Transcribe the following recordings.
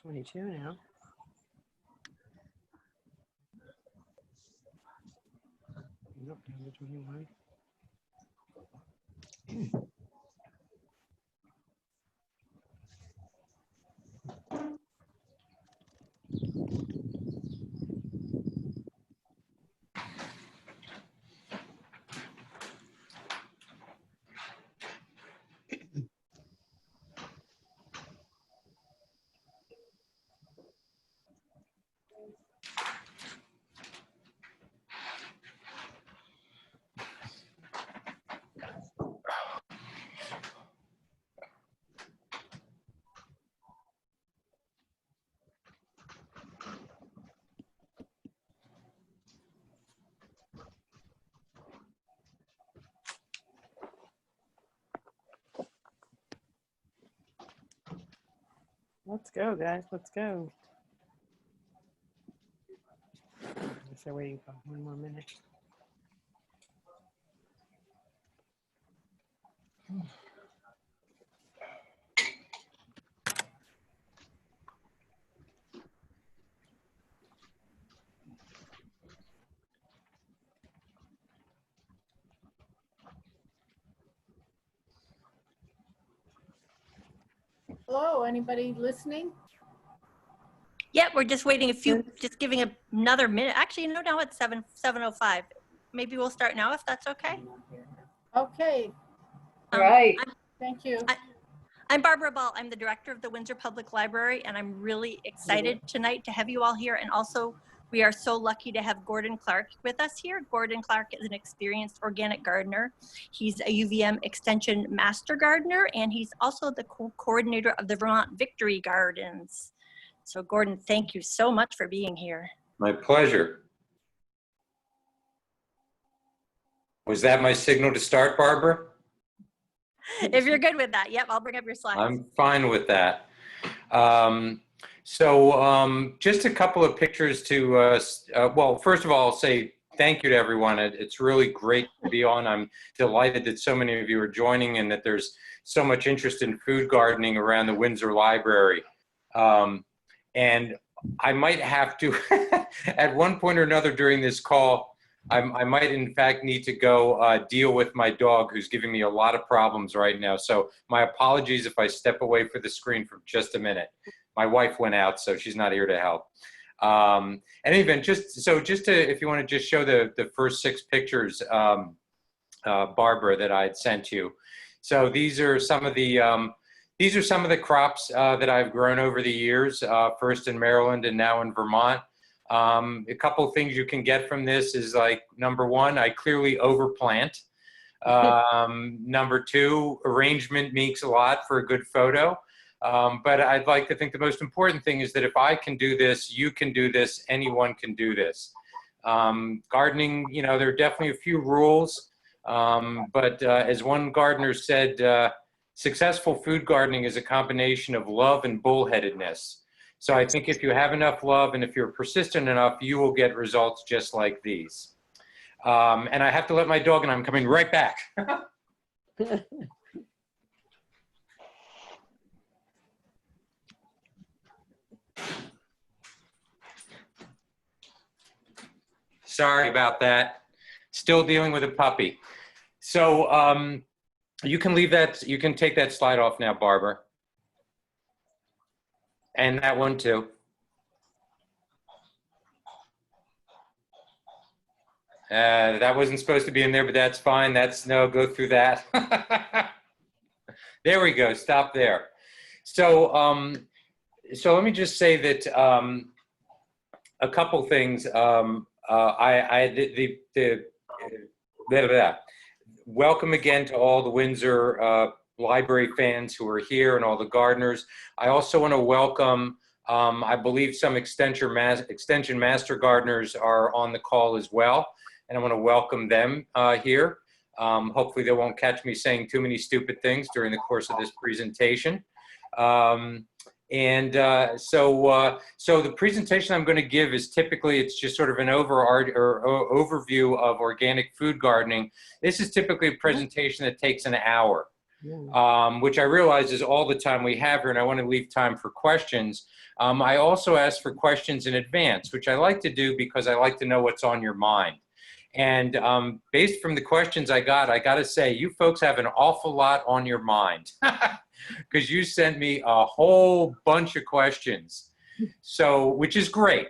22 now. Nope, down to 21. Let's go, guys. Let's go. I guess they're waiting for 1 more minute. Hello, anybody listening? Yeah, we're just waiting just giving another minute. Actually, no, now it's 7:05. Maybe we'll start now if that's okay. Okay, Right. thank you. I'm Barbara Ball. I'm the director of the Windsor Public Library, and I'm really excited tonight to have you all here. And also, we are so lucky to have Gordon Clark with us here. Gordon Clark is an experienced organic gardener. He's a UVM Extension Master Gardener, and he's also the coordinator of the Vermont Victory Gardens. So Gordon, thank you so much for being here. My pleasure. Was that my signal to start, Barbara? If you're good with that, yep, I'll bring up your slides. I'm fine with that. Just a couple of pictures to, well, first of all, I'll say thank you to everyone. It's really great to be on. I'm delighted that so many of you are joining and that there's so much interest in food gardening around the Windsor Library. And I might have to, at one point or another during this call, I might in fact need to go deal with my dog who's giving me a lot of problems right now. So my apologies if I step away from the screen for just a minute. My wife went out, so she's not here to help. And even just to, if you want to just show the first 6 pictures, Barbara, that I had sent you. So these are some of the crops that I've grown over the years, first in Maryland and now in Vermont. A couple of things you can get from this is, like, number 1, I clearly overplant. Number 2, arrangement means a lot for a good photo. But I'd like to think the most important thing is that if I can do this, you can do this, anyone can do this. Gardening, you know, there are definitely a few rules, but as one gardener said, successful food gardening is a combination of love and bullheadedness. So I think if you have enough love and if you're persistent enough, you will get results just like these. And I have to let my dog, and I'm coming right back. Sorry about that. Still dealing with a puppy. So you can leave that, you can take that slide off now, Barbara. And that one too. That wasn't supposed to be in there, but that's fine. That's no, go through that. There we go, stop there. So, so let me just say that a couple things. Welcome again to all the Windsor Library fans who are here and all the gardeners. I also want to welcome, I believe some Extension Master Gardeners are on the call as well, and I want to welcome them here. Hopefully they won't catch me saying too many stupid things during the course of this presentation. So the presentation I'm going to give is typically, it's just sort of an overview of organic food gardening. This is typically a presentation that takes an hour. which I realize is all the time we have here, and I want to leave time for questions. I also ask for questions in advance, which I like to do because I like to know what's on your mind. And based from the questions I got to say, you folks have an awful lot on your mind because you sent me a whole bunch of questions, so which is great.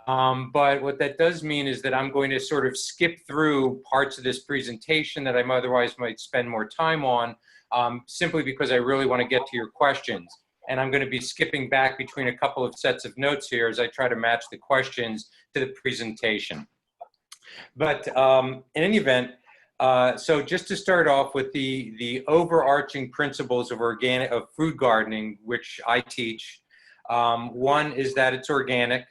But what that does mean is that I'm going to sort of skip through parts of this presentation that I otherwise might spend more time on, simply because I really want to get to your questions. And I'm going to be skipping back between a couple of sets of notes here as I try to match the questions to the presentation. But in any event, so just to start off with the overarching principles of food gardening, which I teach, one is that it's organic,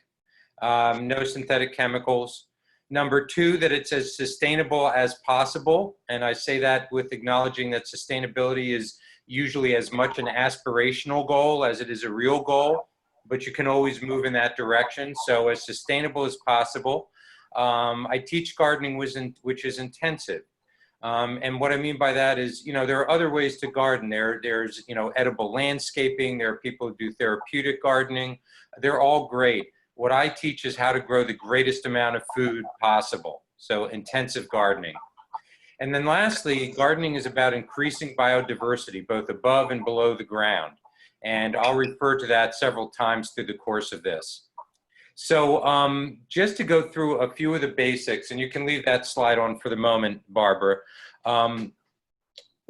no synthetic chemicals. Number two, that it's as sustainable as possible. And I say that with acknowledging that sustainability is usually as much an aspirational goal as it is a real goal, but you can always move in that direction. So as sustainable as possible. I teach gardening which is intensive. And what I mean by that is, there are other ways to garden. There's, edible landscaping. There are people who do therapeutic gardening. They're all great. What I teach is how to grow the greatest amount of food possible. So intensive gardening. And then lastly, gardening is about increasing biodiversity, both above and below the ground. And I'll refer to that several times through the course of this. So just to go through a few of the basics, and you can leave that slide on for the moment, Barbara.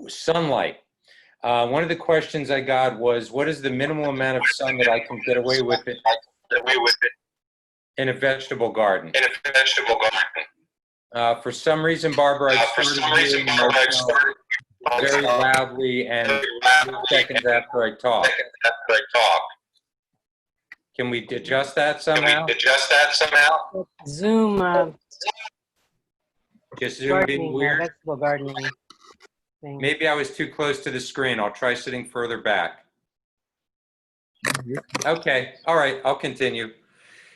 Sunlight. One of the questions I got was, what is the minimal amount of sun that I can get away with in a vegetable garden? For some reason, Barbara, I started hearing myself very loudly and 2 seconds after I talk. Can we adjust that somehow? Zoom. Just Zoom being weird? Vegetable gardening thing. Maybe I was too close to the screen. I'll try sitting further back. Okay, all right, I'll continue.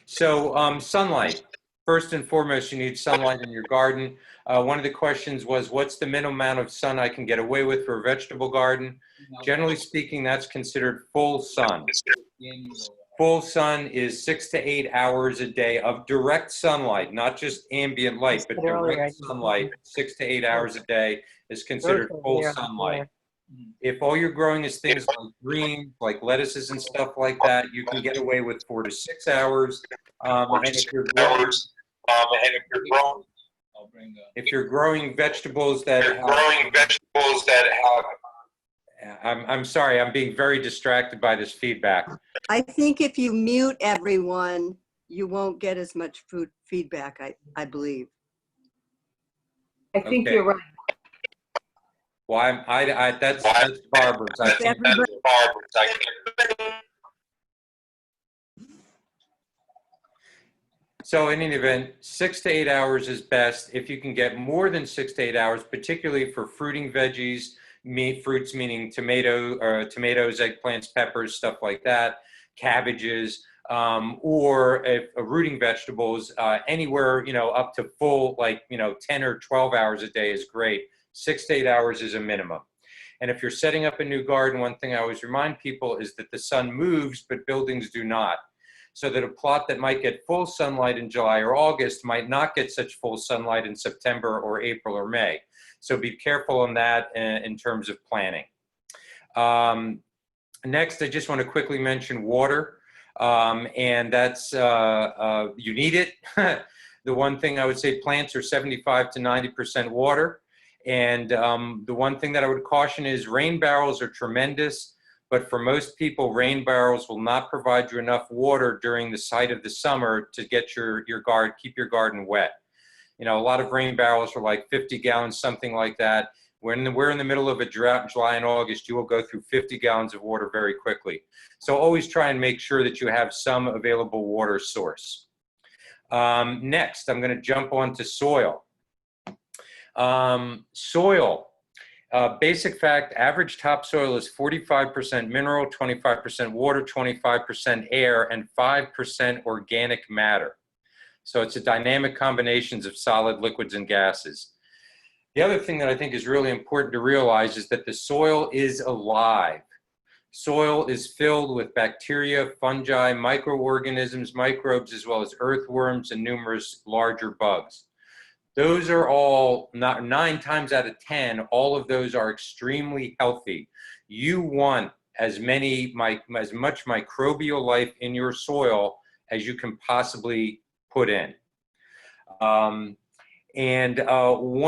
So sunlight. First and foremost, you need sunlight in your garden. One of the questions was, what's the minimum amount of sun I can get away with for a vegetable garden? Generally speaking, that's considered full sun. Full sun is 6 to 8 hours a day of direct sunlight, not just ambient light, but direct sunlight. 6 to 8 hours a day is considered full sunlight. If all you're growing is things like greens, like lettuces and stuff like that, you can get away with 4 to 6 hours. And if you're growing vegetables that have, I'm sorry, I'm being very distracted by this feedback. I think if you mute everyone, you won't get as much feedback, I believe. I think you're right. Well, that's Barbara's. I think that's Barbara's. So in any event, 6 to 8 hours is best. If you can get more than 6 to 8 hours, particularly for fruiting veggies, fruits meaning tomatoes, eggplants, peppers, stuff like that, cabbages, or rooting vegetables, anywhere, up to full, 10 or 12 hours a day is great. 6 to 8 hours is a minimum. And if you're setting up a new garden, one thing I always remind people is that the sun moves, but buildings do not. So that a plot that might get full sunlight in July or August might not get such full sunlight in September or April or May. So be careful on that in terms of planning. Next, I just want to quickly mention water. And that's, you need it. The one thing I would say, plants are 75 to 90% water. And the one thing that I would caution is rain barrels are tremendous, but for most people, rain barrels will not provide you enough water during the height of the summer to get keep your garden wet. A lot of rain barrels are like 50 gallons, something like that. When we're in the middle of a drought in July and August, you will go through 50 gallons of water very quickly. So always try and make sure that you have some available water source. Next, I'm going to jump on to soil. Soil. Basic fact, average topsoil is 45% mineral, 25% water, 25% air, and 5% organic matter. So it's a dynamic combinations of solid liquids and gases. The other thing that I think is really important to realize is that the soil is alive. Soil is filled with bacteria, fungi, microorganisms, microbes, as well as earthworms and numerous larger bugs. Those are all, 9 times out of 10, all of those are extremely healthy. You want as much microbial life in your soil as you can possibly put in. One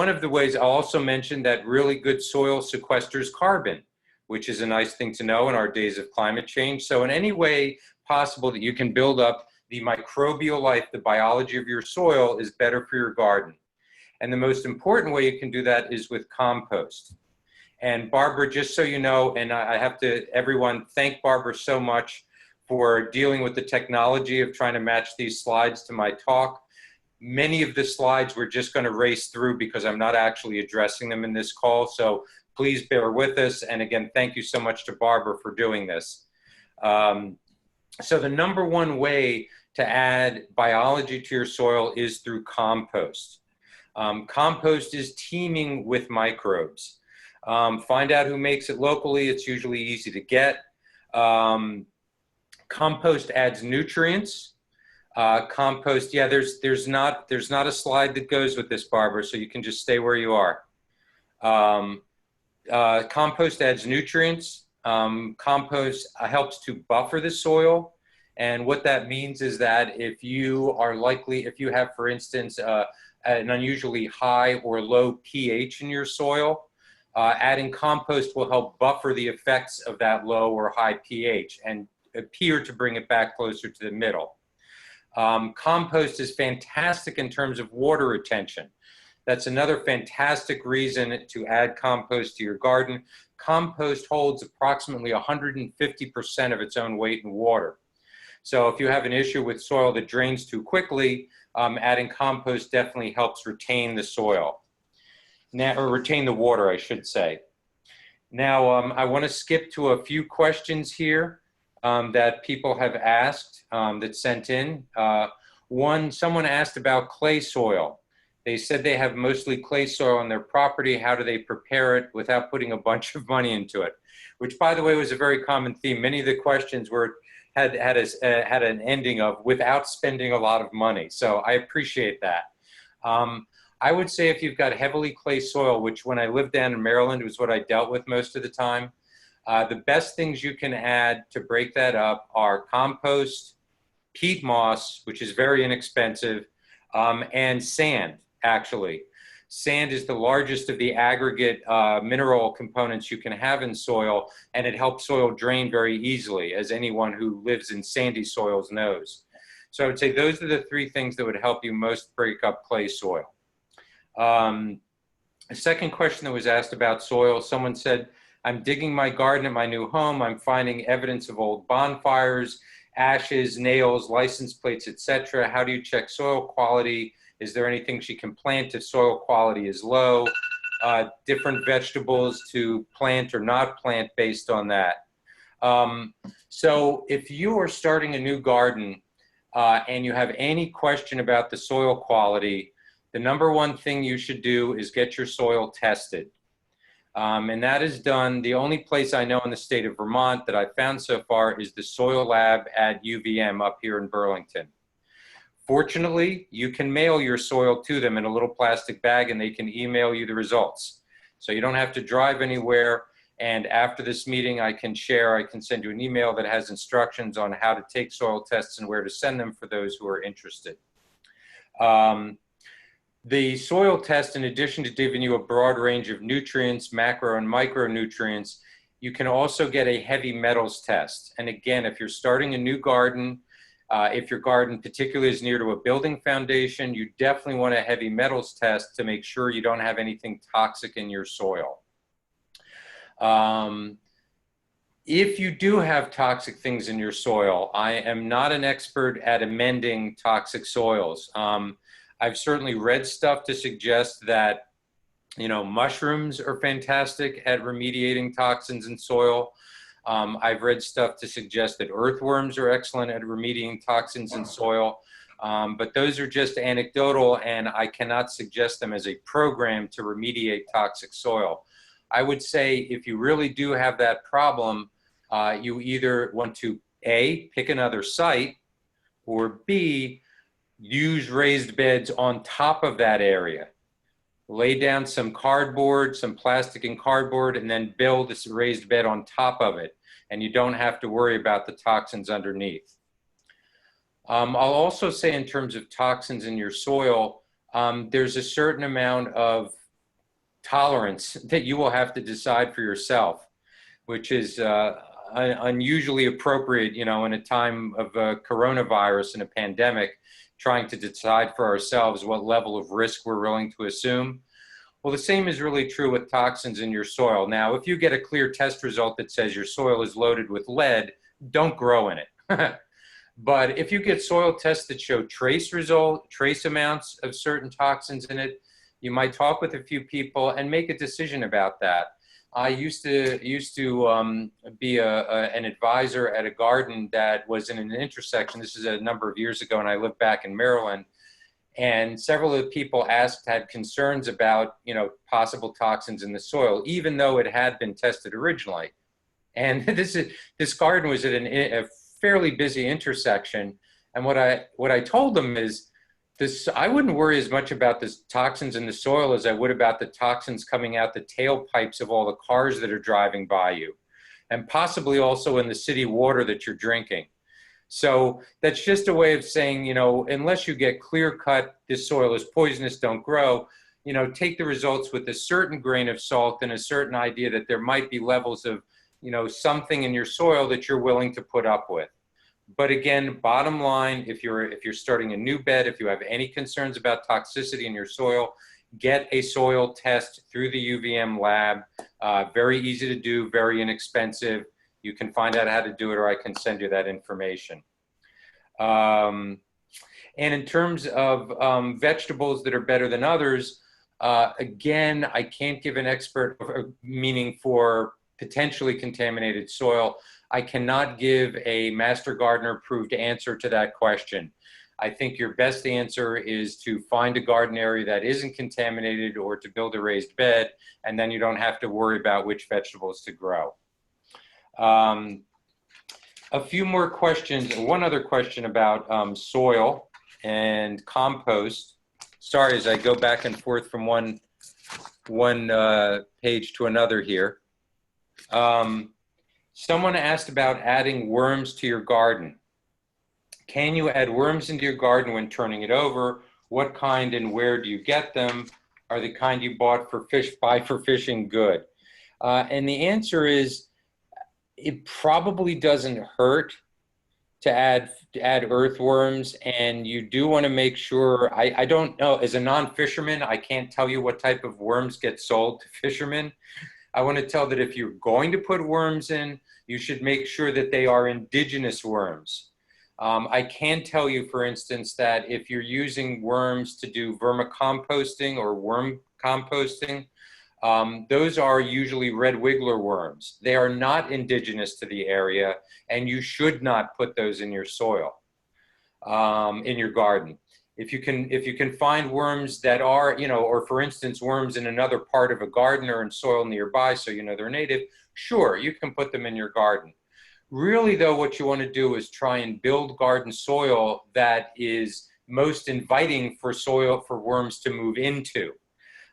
of the ways I'll also mention that really good soil sequesters carbon, which is a nice thing to know in our days of climate change. So in any way possible that you can build up the microbial life, the biology of your soil is better for your garden. And the most important way you can do that is with compost. And Barbara, just so you know, and I have to, everyone, thank Barbara so much for dealing with the technology of trying to match these slides to my talk. Many of the slides we're just going to race through because I'm not actually addressing them in this call. So please bear with us. And again, thank you so much to Barbara for doing this. So the number one way to add biology to your soil is through compost. Compost is teeming with microbes. Find out who makes it locally. It's usually easy to get. Compost adds nutrients. Compost, yeah, there's not a slide that goes with this, Barbara, so you can just stay where you are. Compost adds nutrients. Compost helps to buffer the soil. And what that means is that if you have, for instance, an unusually high or low pH in your soil, adding compost will help buffer the effects of that low or high pH and appear to bring it back closer to the middle. Compost is fantastic in terms of water retention. That's another fantastic reason to add compost to your garden. Compost holds approximately 150% of its own weight in water. So if you have an issue with soil that drains too quickly, adding compost definitely helps retain the soil. Now, or retain the water, I should say. Now, I want to skip to a few questions here that people have asked, that sent in. Someone asked about clay soil. They said they have mostly clay soil on their property. How do they prepare it without putting a bunch of money into it? Which, by the way, was a very common theme. Many of the questions had an ending of without spending a lot of money. So I appreciate that. I would say if you've got heavily clay soil, which when I lived down in Maryland was what I dealt with most of the time, the best things you can add to break that up are compost, peat moss, which is very inexpensive, and sand, actually. Sand is the largest of the aggregate mineral components you can have in soil, and it helps soil drain very easily, as anyone who lives in sandy soils knows. So I would say those are the 3 things that would help you most break up clay soil. A second question that was asked about soil, someone said, I'm digging my garden at my new home. I'm finding evidence of old bonfires, ashes, nails, license plates, etc. How do you check soil quality? Is there anything she can plant if soil quality is low? Different vegetables to plant or not plant based on that. So if you are starting a new garden and you have any question about the soil quality, the number one thing you should do is get your soil tested. And that is done, the only place I know in the state of Vermont that I've found so far is the Soil Lab at UVM up here in Burlington. Fortunately, you can mail your soil to them in a little plastic bag and they can email you the results. So you don't have to drive anywhere. And after this meeting, I can send you an email that has instructions on how to take soil tests and where to send them for those who are interested. The soil test, in addition to giving you a broad range of nutrients, macro and micronutrients, you can also get a heavy metals test. And again, if you're starting a new garden, if your garden particularly is near to a building foundation, you definitely want a heavy metals test to make sure you don't have anything toxic in your soil. If you do have toxic things in your soil, I am not an expert at amending toxic soils. I've certainly read stuff to suggest that, mushrooms are fantastic at remediating toxins in soil. I've read stuff to suggest that earthworms are excellent at remediating toxins in soil. But those are just anecdotal, and I cannot suggest them as a program to remediate toxic soil. I would say if you really do have that problem, you either want to A, pick another site, or B, use raised beds on top of that area. Lay down some cardboard, some plastic and cardboard, and then build this raised bed on top of it. And you don't have to worry about the toxins underneath. I'll also say in terms of toxins in your soil, there's a certain amount of tolerance that you will have to decide for yourself, which is unusually appropriate, you know, in a time of coronavirus and a pandemic, trying to decide for ourselves what level of risk we're willing to assume. Well, the same is really true with toxins in your soil. Now, if you get a clear test result that says your soil is loaded with lead, don't grow in it. But if you get soil tests that show trace amounts of certain toxins in it, you might talk with a few people and make a decision about that. I used to be an advisor at a garden that was in an intersection. This is a number of years ago, and I lived back in Maryland. And several of the people had concerns about, you know, possible toxins in the soil, even though it had been tested originally. And this garden was at a fairly busy intersection. And what I told them is, I wouldn't worry as much about the toxins in the soil as I would about the toxins coming out the tailpipes of all the cars that are driving by you, and possibly also in the city water that you're drinking. So that's just a way of saying, you know, unless you get clear cut, this soil is poisonous, don't grow, you know, take the results with a certain grain of salt and a certain idea that there might be levels of, you know, something in your soil that you're willing to put up with. But again, bottom line, if you're starting a new bed, if you have any concerns about toxicity in your soil, get a soil test through the UVM lab. Very easy to do, very inexpensive. You can find out how to do it, or I can send you that information. And in terms of vegetables that are better than others, again, I can't give an expert meaning for potentially contaminated soil. I cannot give a Master Gardener approved answer to that question. I think your best answer is to find a garden area that isn't contaminated, or to build a raised bed, and then you don't have to worry about which vegetables to grow. A few more questions. One other question about soil and compost. Sorry, as I go back and forth from one page to another here. Someone asked about adding worms to your garden. Can you add worms into your garden when turning it over? What kind and where do you get them? Are the kind you buy for fishing good? And the answer is, it probably doesn't hurt to add earthworms, and you do want to make sure, I don't know, as a non-fisherman, I can't tell you what type of worms get sold to fishermen. I want to tell that if you're going to put worms in, you should make sure that they are indigenous worms. I can tell you, for instance, that if you're using worms to do vermicomposting or worm composting, those are usually red wiggler worms. They are not indigenous to the area, and you should not put those in your soil, in your garden. If you can find worms that are, you know, or for instance, worms in another part of a garden or in soil nearby, so you know they're native, sure, you can put them in your garden. Really, though, what you want to do is try and build garden soil that is most inviting for worms to move into.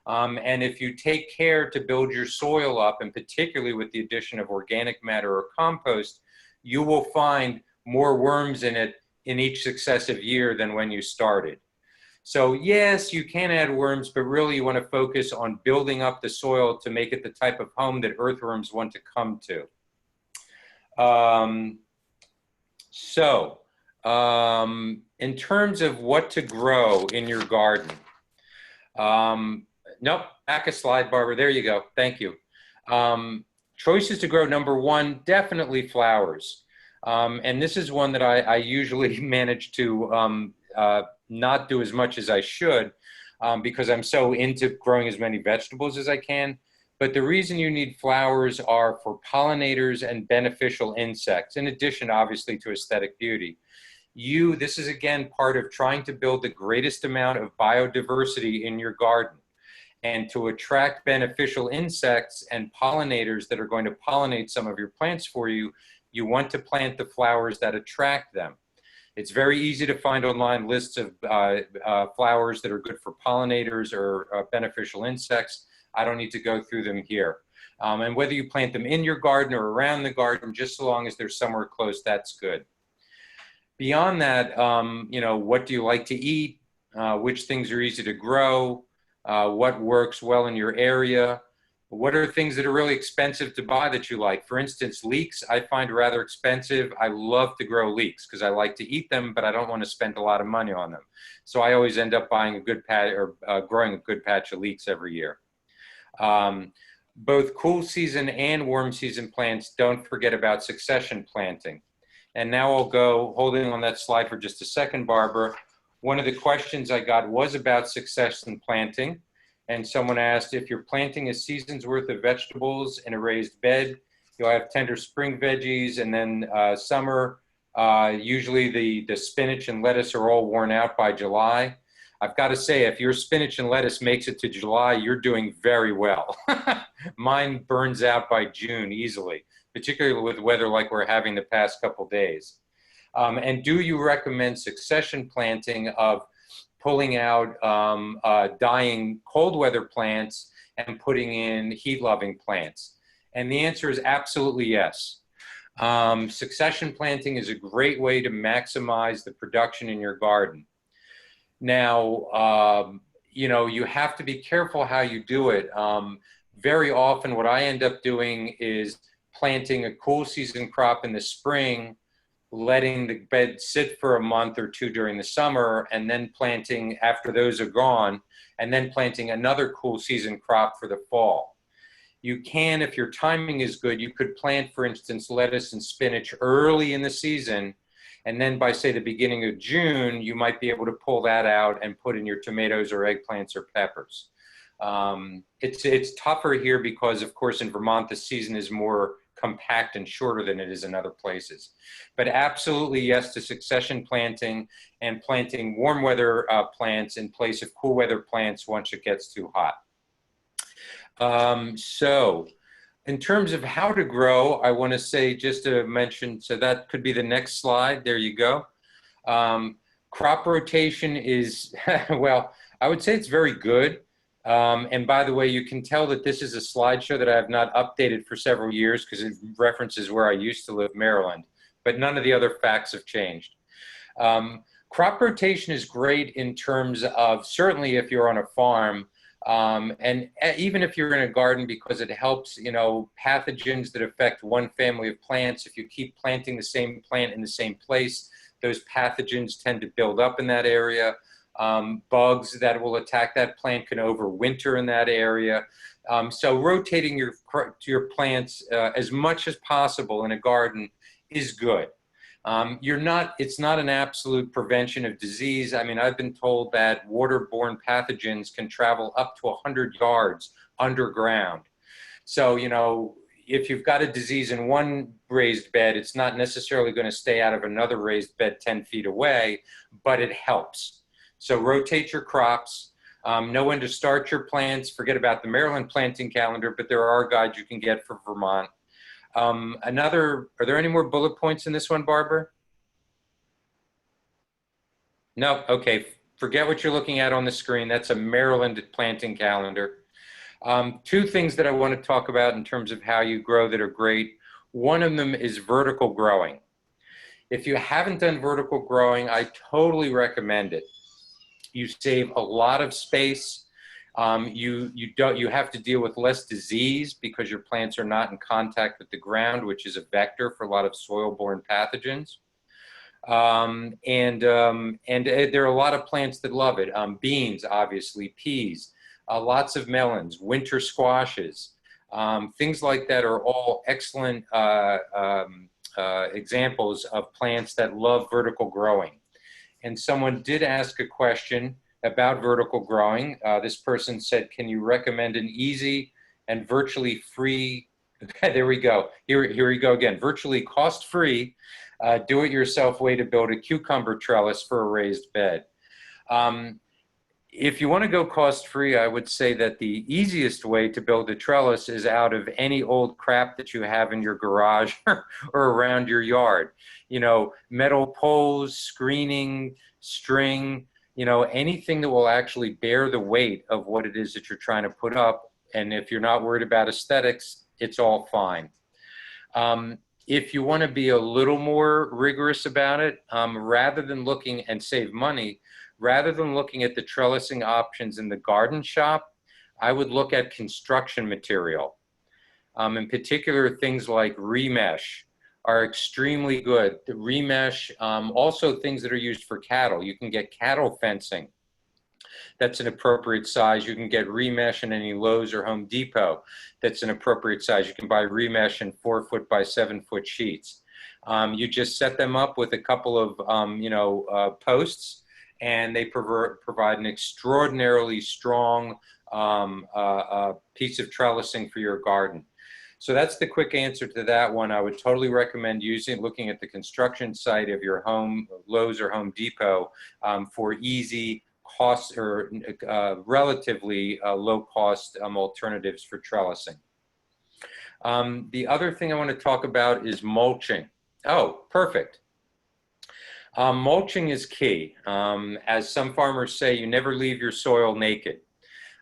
And if you take care to build your soil up, and particularly with the addition of organic matter or compost, you will find more worms in it in each successive year than when you started. So yes, you can add worms, but really you want to focus on building up the soil to make it the type of home that earthworms want to come to. In terms of what to grow in your garden, nope, back a slide, Barbara. There you go. Thank you. Choices to grow. Number one, definitely flowers. And this is one that I usually manage to not do as much as I should because I'm so into growing as many vegetables as I can. But the reason you need flowers are for pollinators and beneficial insects, in addition, obviously, to aesthetic beauty. This is again part of trying to build the greatest amount of biodiversity in your garden. And to attract beneficial insects and pollinators that are going to pollinate some of your plants for you, you want to plant the flowers that attract them. It's very easy to find online lists of flowers that are good for pollinators or beneficial insects. I don't need to go through them here. And whether you plant them in your garden or around the garden, just so long as they're somewhere close, that's good. Beyond that, you know, what do you like to eat? Which things are easy to grow? What works well in your area? What are things that are really expensive to buy that you like? For instance, leeks, I find rather expensive. I love to grow leeks because I like to eat them, but I don't want to spend a lot of money on them. So I always end up buying a good patch or growing a good patch of leeks every year. Both cool season and warm season plants, don't forget about succession planting. And now I'll go, holding on that slide for just a second, Barbara. One of the questions I got was about succession planting. And someone asked, if you're planting a season's worth of vegetables in a raised bed, you'll have tender spring veggies, and then summer, usually the spinach and lettuce are all worn out by July. I've got to say, if your spinach and lettuce makes it to July, you're doing very well. Mine burns out by June easily, particularly with weather like we're having the past couple days. And do you recommend succession planting of pulling out dying cold weather plants and putting in heat-loving plants? And the answer is absolutely yes. Succession planting is a great way to maximize the production in your garden. Now, you know, you have to be careful how you do it. Very often what I end up doing is planting a cool season crop in the spring, letting the bed sit for a month or two during the summer, and then planting after those are gone, and then planting another cool season crop for the fall. You can, if your timing is good, you could plant, for instance, lettuce and spinach early in the season, and then by, say, the beginning of June, you might be able to pull that out and put in your tomatoes or eggplants or peppers. It's tougher here because, of course, in Vermont, the season is more compact and shorter than it is in other places. But absolutely yes to succession planting and planting warm weather plants in place of cool weather plants once it gets too hot. So in terms of how to grow, I want to say, just to mention, so that could be the next slide. There you go. Crop rotation is, well, I would say it's very good. And by the way, you can tell that this is a slideshow that I have not updated for several years because it references where I used to live, Maryland, but none of the other facts have changed. Crop rotation is great in terms of, certainly if you're on a farm, and even if you're in a garden, because it helps, you know, pathogens that affect one family of plants. If you keep planting the same plant in the same place, those pathogens tend to build up in that area. Bugs that will attack that plant can overwinter in that area. So rotating your plants as much as possible in a garden is good. It's not an absolute prevention of disease. I mean, I've been told that waterborne pathogens can travel up to 100 yards underground. So, you know, if you've got a disease in one raised bed, it's not necessarily going to stay out of another raised bed 10 feet away, but it helps. So rotate your crops, know when to start your plants. Forget about the Maryland planting calendar, but there are guides you can get for Vermont. Are there any more bullet points in this one, Barbara? No, okay, forget what you're looking at on the screen. That's a Maryland planting calendar. Two things that I want to talk about in terms of how you grow that are great. One of them is vertical growing. If you haven't done vertical growing, I totally recommend it. You save a lot of space. You have to deal with less disease because your plants are not in contact with the ground, which is a vector for a lot of soil-borne pathogens. And there are a lot of plants that love it. Beans, obviously, peas, lots of melons, winter squashes, things like that are all excellent examples of plants that love vertical growing. And someone did ask a question about vertical growing. This person said, can you recommend an easy and virtually free Okay, there we go. Here we go again. Virtually cost-free, do-it-yourself way to build a cucumber trellis for a raised bed. If you want to go cost-free, I would say that the easiest way to build a trellis is out of any old crap that you have in your garage or around your yard. You know, metal poles, screening, string, you know, anything that will actually bear the weight of what it is that you're trying to put up. And if you're not worried about aesthetics, it's all fine. If you want to be a little more rigorous about it, rather than looking and save money, rather than looking at the trellising options in the garden shop, I would look at construction material. In particular, things like remesh are extremely good. The remesh, also things that are used for cattle. You can get cattle fencing. That's an appropriate size. You can get remesh in any Lowe's or Home Depot. That's an appropriate size. You can buy remesh in 4-foot by 7-foot sheets. You just set them up with a couple of, posts, and they provide an extraordinarily strong piece of trellising for your garden. So that's the quick answer to that one. I would totally recommend looking at the construction site of your home, Lowe's or Home Depot, for easy cost or relatively low-cost alternatives for trellising. The other thing I want to talk about is mulching. Oh, perfect. Mulching is key. As some farmers say, you never leave your soil naked.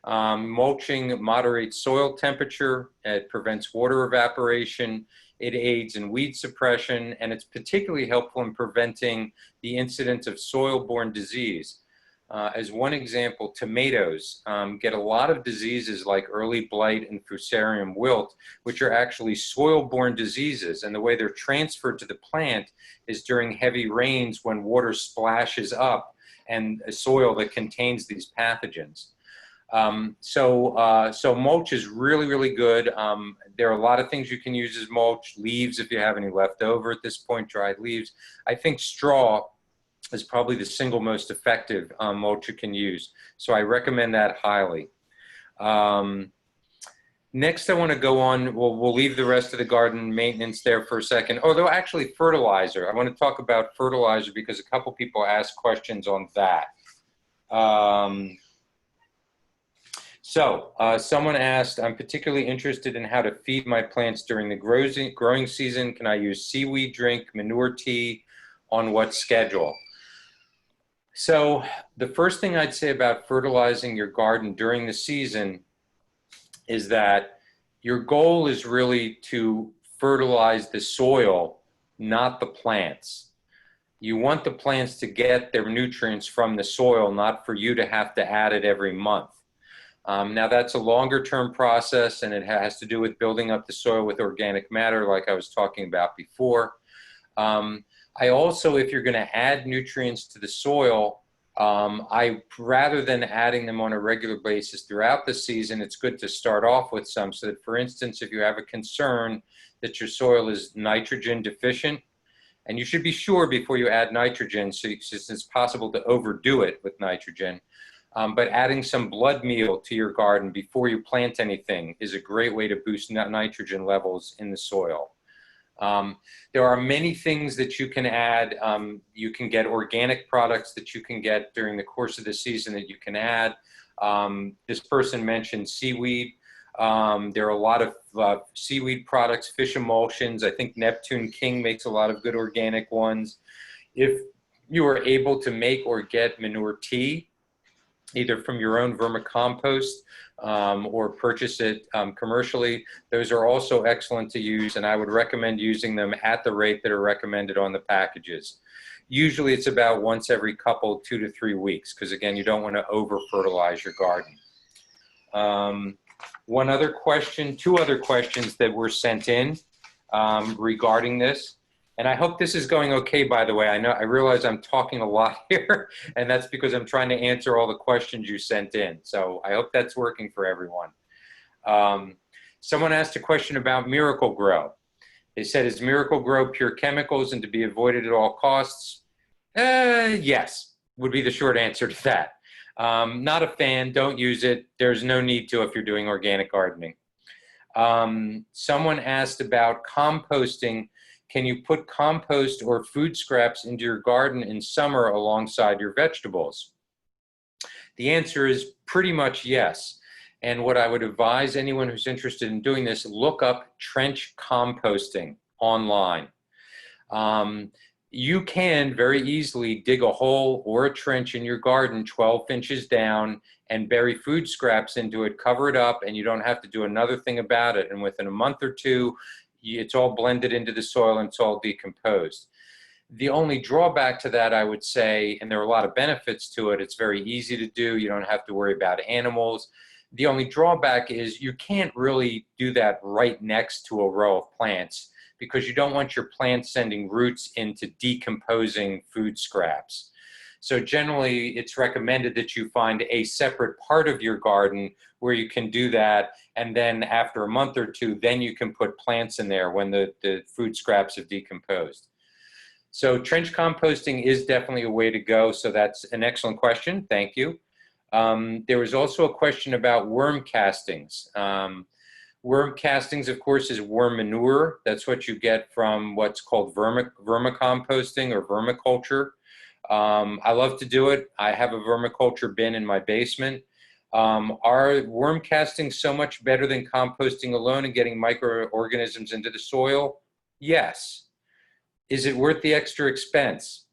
Mulching moderates soil temperature, it prevents water evaporation, it aids in weed suppression, and it's particularly helpful in preventing the incidence of soil-borne disease. As one example, tomatoes get a lot of diseases like early blight and fusarium wilt, which are actually soil-borne diseases. And the way they're transferred to the plant is during heavy rains when water splashes up and a soil that contains these pathogens. So mulch is really, really good. There are a lot of things you can use as mulch. Leaves, if you have any left over at this point, dried leaves. I think straw is probably the single most effective mulch you can use. So I recommend that highly. Next, I want to go on, we'll leave the rest of the garden maintenance there for a second. Although actually fertilizer, I want to talk about fertilizer because a couple people asked questions on that. Someone asked, I'm particularly interested in how to feed my plants during the growing season. Can I use seaweed drink, manure tea, on what schedule? So the first thing I'd say about fertilizing your garden during the season is that your goal is really to fertilize the soil, not the plants. You want the plants to get their nutrients from the soil, not for you to have to add it every month. Now that's a longer term process, and it has to do with building up the soil with organic matter like I was talking about before. I also, if you're going to add nutrients to the soil, rather than adding them on a regular basis throughout the season, it's good to start off with some so that, for instance, if you have a concern that your soil is nitrogen deficient, and you should be sure before you add nitrogen, since it's possible to overdo it with nitrogen, but adding some blood meal to your garden before you plant anything is a great way to boost nitrogen levels in the soil. There are many things that you can add. You can get organic products that you can get during the course of the season that you can add. This person mentioned seaweed. There are a lot of seaweed products, fish emulsions. I think Neptune King makes a lot of good organic ones. If you are able to make or get manure tea, either from your own vermicompost or purchase it commercially, those are also excellent to use, and I would recommend using them at the rate that are recommended on the packages. Usually it's about once every 2 to 3 weeks, because again, you don't want to over fertilize your garden. One other question, 2 other questions that were sent in regarding this. And I hope this is going okay, by the way. I realize I'm talking a lot here, and that's because I'm trying to answer all the questions you sent in. So I hope that's working for everyone. Someone asked a question about Miracle-Gro. They said, is Miracle-Gro pure chemicals and to be avoided at all costs? Yes, would be the short answer to that. Not a fan, don't use it. There's no need to if you're doing organic gardening. Someone asked about composting. Can you put compost or food scraps into your garden in summer alongside your vegetables? The answer is pretty much yes. And what I would advise anyone who's interested in doing this, look up trench composting online. You can very easily dig a hole or a trench in your garden 12 inches down and bury food scraps into it, cover it up, and you don't have to do another thing about it. And within a month or two, it's all blended into the soil and it's all decomposed. The only drawback to that, I would say, and there are a lot of benefits to it, it's very easy to do, you don't have to worry about animals. The only drawback is you can't really do that right next to a row of plants because you don't want your plants sending roots into decomposing food scraps. So generally, it's recommended that you find a separate part of your garden where you can do that, and then after a month or two, then you can put plants in there when the food scraps have decomposed. So trench composting is definitely a way to go, so that's an excellent question, thank you. There was also a question about worm castings. Worm castings, of course, is worm manure. That's what you get from what's called vermicomposting or vermiculture. I love to do it. I have a vermiculture bin in my basement. Are worm castings so much better than composting alone and getting microorganisms into the soil? Yes. Is it worth the extra expense?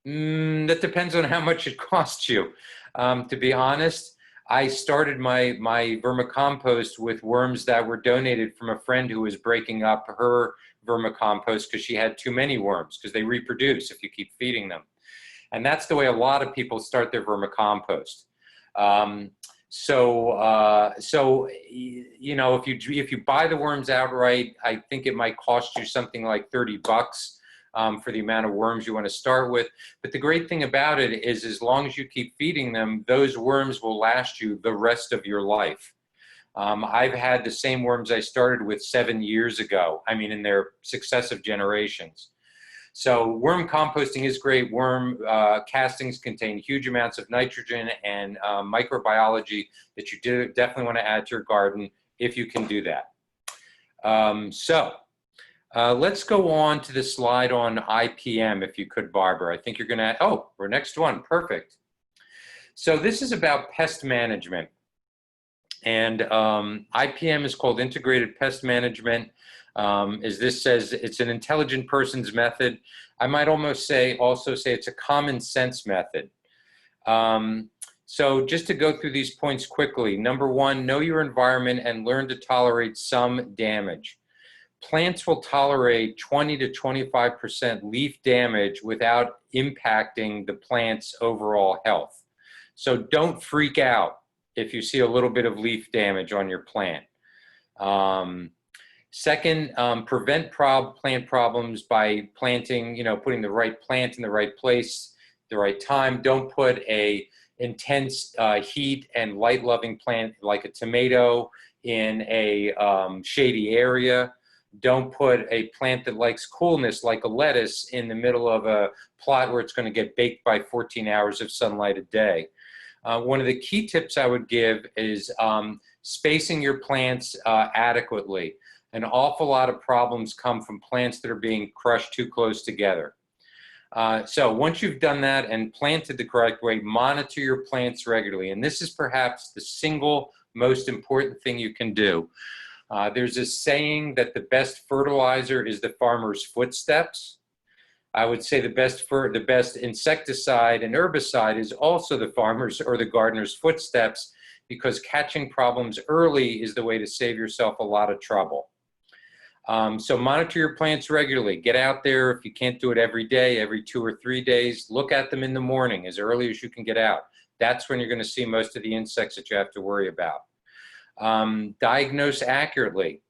That depends on how much it costs you. To be honest, I started my vermicompost with worms that were donated from a friend who was breaking up her vermicompost because she had too many worms, because they reproduce if you keep feeding them. And that's the way a lot of people start their vermicompost. So you know, if you buy the worms outright, I think it might cost you something like $30 for the amount of worms you want to start with. But the great thing about it is, as long as you keep feeding them, those worms will last you the rest of your life. I've had the same worms I started with 7 years ago. I mean, in their successive generations. So worm composting is great. Worm castings contain huge amounts of nitrogen and microbiology that you definitely want to add to your garden if you can do that. Let's go on to the slide on IPM, if you could, Barbara. I think you're going to, oh, we're next one. Perfect. So this is about pest management. And IPM is called Integrated Pest Management. As this says, it's an intelligent person's method. I might almost also say it's a common sense method. So just to go through these points quickly. Number one, know your environment and learn to tolerate some damage. Plants will tolerate 20 to 25% leaf damage without impacting the plant's overall health. So don't freak out if you see a little bit of leaf damage on your plant. Second, prevent plant problems by planting, putting the right plant in the right place, the right time. Don't put a intense heat and light-loving plant like a tomato in a shady area. Don't put a plant that likes coolness like a lettuce in the middle of a plot where it's going to get baked by 14 hours of sunlight a day. One of the key tips I would give is spacing your plants adequately. An awful lot of problems come from plants that are being crushed too close together. So once you've done that and planted the correct way, monitor your plants regularly. And this is perhaps the single most important thing you can do. There's a saying that the best fertilizer is the farmer's footsteps. I would say the best insecticide and herbicide is also the farmer's or the gardener's footsteps, because catching problems early is the way to save yourself a lot of trouble. So monitor your plants regularly. Get out there. If you can't do it every day, every 2 or 3 days, look at them in the morning as early as you can get out. That's when you're going to see most of the insects that you have to worry about. Diagnose accurately.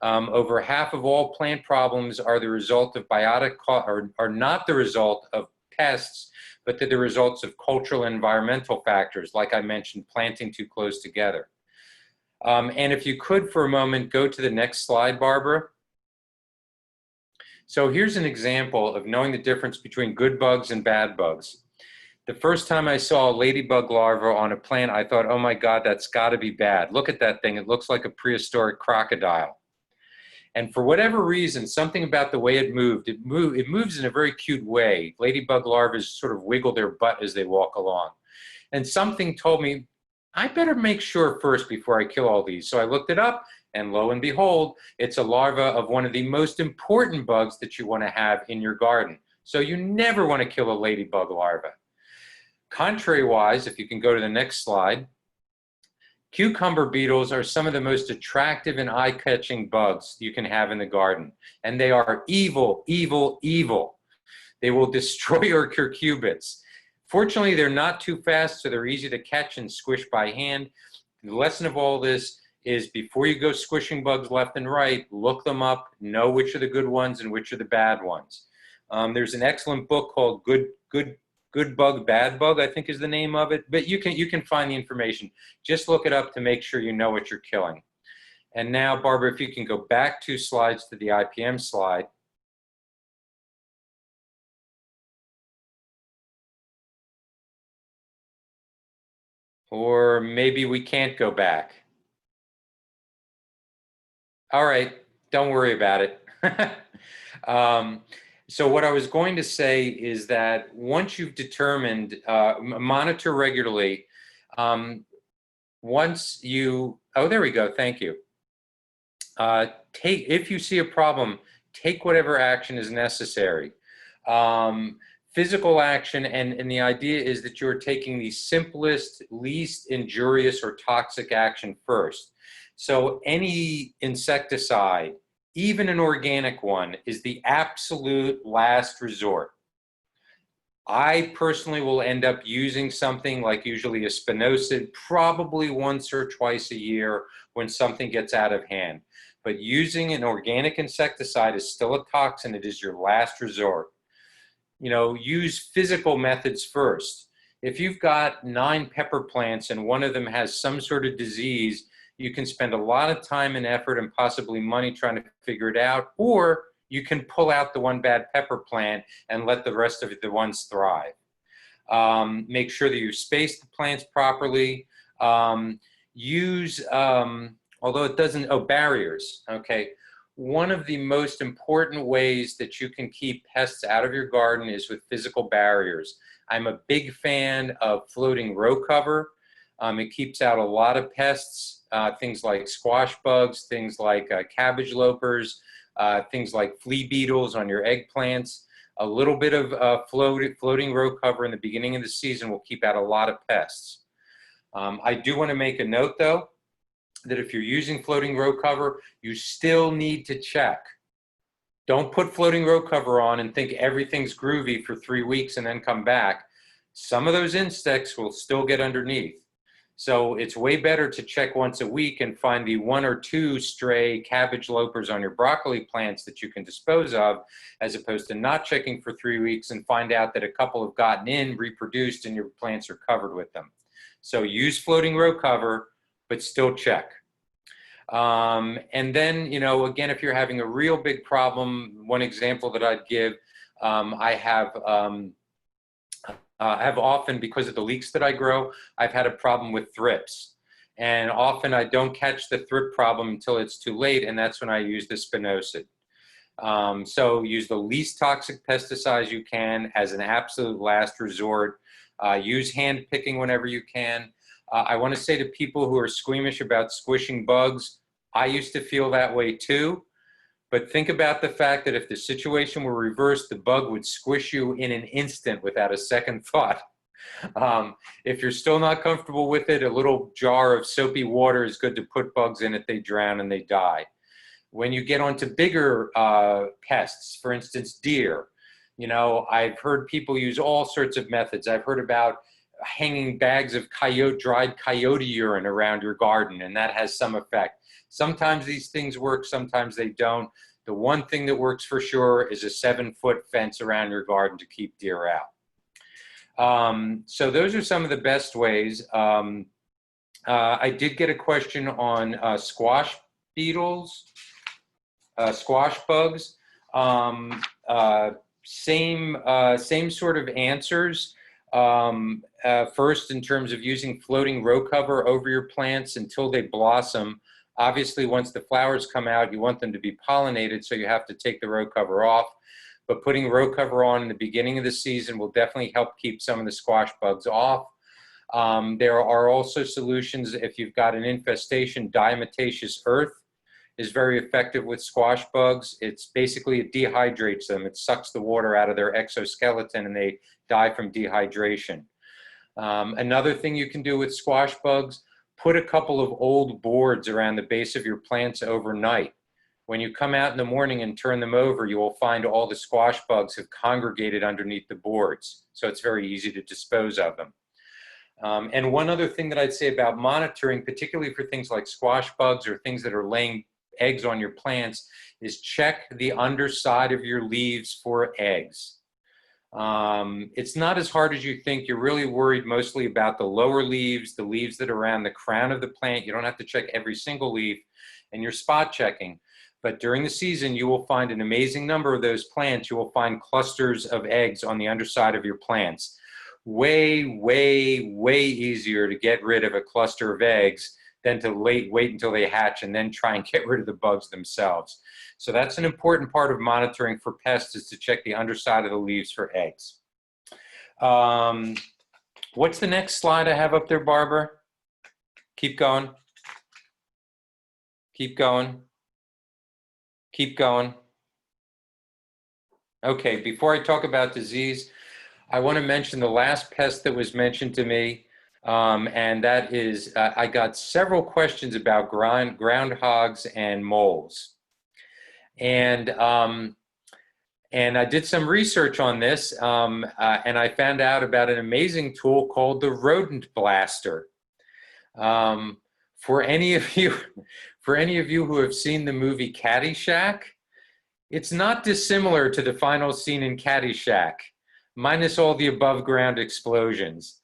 Over half of all plant problems are the result of are not the result of pests, but they're the results of cultural and environmental factors, like I mentioned, planting too close together. And if you could, for a moment, go to the next slide, Barbara. So here's an example of knowing the difference between good bugs and bad bugs. The first time I saw a ladybug larva on a plant, I thought, oh my God, that's got to be bad. Look at that thing. It looks like a prehistoric crocodile. And for whatever reason, something about the way it moves in a very cute way. Ladybug larvae sort of wiggle their butt as they walk along. And something told me, I better make sure first before I kill all these. So I looked it up, and lo and behold, it's a larva of one of the most important bugs that you want to have in your garden. So you never want to kill a ladybug larva. Contrary-wise, if you can go to the next slide, cucumber beetles are some of the most attractive and eye-catching bugs you can have in the garden. And they are evil, evil, evil. They will destroy your cucurbits. Fortunately, they're not too fast, so they're easy to catch and squish by hand. The lesson of all this is before you go squishing bugs left and right, look them up, know which are the good ones and which are the bad ones. There's an excellent book called Good Bug, Bad Bug, I think is the name of it, but you can find the information. Just look it up to make sure you know what you're killing. And now, Barbara, if you can go back 2 slides to the IPM slide. Or maybe we can't go back. All right, don't worry about it. So what I was going to say is that once you've determined, monitor regularly, once you, oh, there we go, thank you. If you see a problem, take whatever action is necessary. Physical action, and the idea is that you're taking the simplest, least injurious or toxic action first. So any insecticide, even an organic one, is the absolute last resort. I personally will end up using something like usually a spinosad probably once or twice a year when something gets out of hand. But using an organic insecticide is still a toxin. It is your last resort. You know, use physical methods first. If you've got 9 pepper plants and one of them has some sort of disease, you can spend a lot of time and effort and possibly money trying to figure it out, or you can pull out the one bad pepper plant and let the rest of the ones thrive. Make sure that you space the plants properly. Use, although it doesn't, barriers, okay. One of the most important ways that you can keep pests out of your garden is with physical barriers. I'm a big fan of floating row cover. It keeps out a lot of pests, things like squash bugs, things like cabbage lopers, things like flea beetles on your eggplants. A little bit of floating row cover in the beginning of the season will keep out a lot of pests. I do want to make a note though, that if you're using floating row cover, you still need to check. Don't put floating row cover on and think everything's groovy for 3 weeks and then come back. Some of those insects will still get underneath. So it's way better to check once a week and find the 1 or 2 stray cabbage lopers on your broccoli plants that you can dispose of, as opposed to not checking for 3 weeks and find out that a couple have gotten in, reproduced, and your plants are covered with them. So use floating row cover, but still check. And then, you know, again, if you're having a real big problem, one example that I'd give, I have often, because of the leeks that I grow, I've had a problem with thrips. And often I don't catch the thrip problem until it's too late, and that's when I use the spinosad. So use the least toxic pesticides you can as an absolute last resort. Use hand picking whenever you can. I want to say to people who are squeamish about squishing bugs, I used to feel that way too, but think about the fact that if the situation were reversed, the bug would squish you in an instant without a second thought. If you're still not comfortable with it, a little jar of soapy water is good to put bugs in it. They drown and they die. When you get onto bigger pests, for instance, deer, you know, I've heard people use all sorts of methods. I've heard about hanging bags of dried coyote urine around your garden, and that has some effect. Sometimes these things work, sometimes they don't. The one thing that works for sure is a 7-foot fence around your garden to keep deer out. So those are some of the best ways. I did get a question on squash beetles, squash bugs. Same sort of answers. First, in terms of using floating row cover over your plants until they blossom. Obviously, once the flowers come out, you want them to be pollinated, so you have to take the row cover off. But putting row cover on in the beginning of the season will definitely help keep some of the squash bugs off. There are also solutions if you've got an infestation. Diatomaceous earth is very effective with squash bugs. It's basically, it dehydrates them. It sucks the water out of their exoskeleton and they die from dehydration. Another thing you can do with squash bugs, put a couple of old boards around the base of your plants overnight. When you come out in the morning and turn them over, you will find all the squash bugs have congregated underneath the boards. So it's very easy to dispose of them. And one other thing that I'd say about monitoring, particularly for things like squash bugs or things that are laying eggs on your plants, is check the underside of your leaves for eggs. It's not as hard as you think. You're really worried mostly about the lower leaves, the leaves that are around the crown of the plant. You don't have to check every single leaf, and you're spot checking. But during the season, you will find an amazing number of those plants. You will find clusters of eggs on the underside of your plants. Way, way, way easier to get rid of a cluster of eggs than to wait until they hatch and then try and get rid of the bugs themselves. So that's an important part of monitoring for pests, is to check the underside of the leaves for eggs. What's the next slide I have up there, Barbara? Keep going. Keep going. Keep going. Okay, before I talk about disease, I want to mention the last pest that was mentioned to me, and that is, I got several questions about groundhogs and moles. And I did some research on this, and I found out about an amazing tool called the rodent blaster. For any of you who have seen the movie Caddyshack, it's not dissimilar to the final scene in Caddyshack, minus all the above ground explosions.